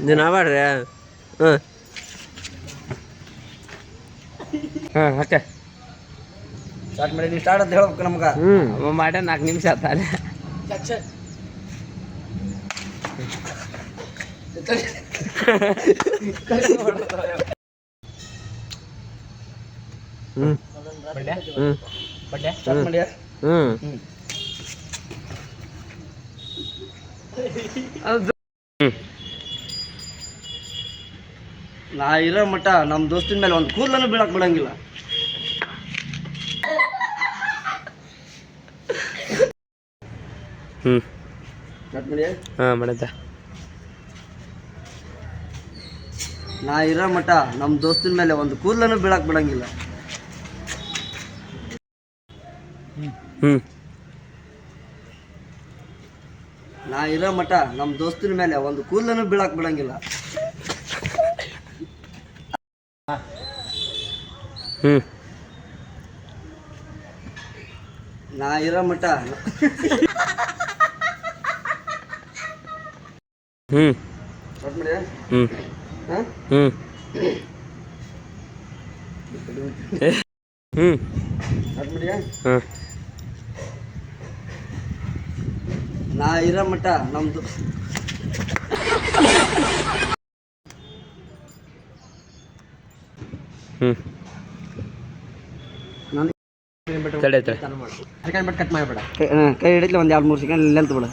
ದಿನ ಮಾಡ್ರಿ. Okay start ಮಾಡಿ. ನೀವು ಸ್ಟಾರ್ಟ್ ಅಂತ ಹೇಳ್ಬೇಕು ನಮ್ಗೆ. ಮಾಡ 4 ನಿಮಿಷ ಆತಾನೆ. ಸ್ಟಾರ್ಟ್ ಮಾಡಿ. ನಾ ಇರೋ ಮಟ್ಟ ನಮ್ಮ ದೋಸ್ತಿನ ಮೇಲೆ ಒಂದು ಕೂದಲನ್ನು ಬೀಳಕ್ ಬಿಡಂಗಿಲ್ಲ. ಸ್ಟಾರ್ಟ್ ಮಾಡಿ. ಮಾಡದ. ನಾ ಇರೋ ಮಟ್ಟ ನಮ್ಮ ದೋಸ್ತಿನ ಮೇಲೆ ಒಂದು ಕೂದಲನ್ನು ಬೀಳಕ್ ಬಿಡಂಗಿಲ್ಲ. ನಾ ಇರೋ ಮಟ್ಟ ನಮ್ಮ ದೋಸ್ತಿನ ಮೇಲೆ ಒಂದು ಕೂದಲನ್ನು ಬೀಳಕ್ ಬಿಡಂಗಿಲ್ಲ. ನಾ ಇರೋ ಮಟ್ಟ ಸ್ಟಾರ್ಟ್ ಮಾಡಿ. ಸ್ಟಾರ್ಟ್ ಮಾಡಿ. ನಾ ಇರೋ ಮಟ್ಟ ನಮ್ದು ತಡೆ ಕಟ್ ಮಾಡಿಬಿಡ. ಕೈ ಹಿಡಿತ್ಲಿ ಒಂದು 2-3 ಸೆಕೆಂಡ್ ಲೆಂತ್ ಬಿಡ.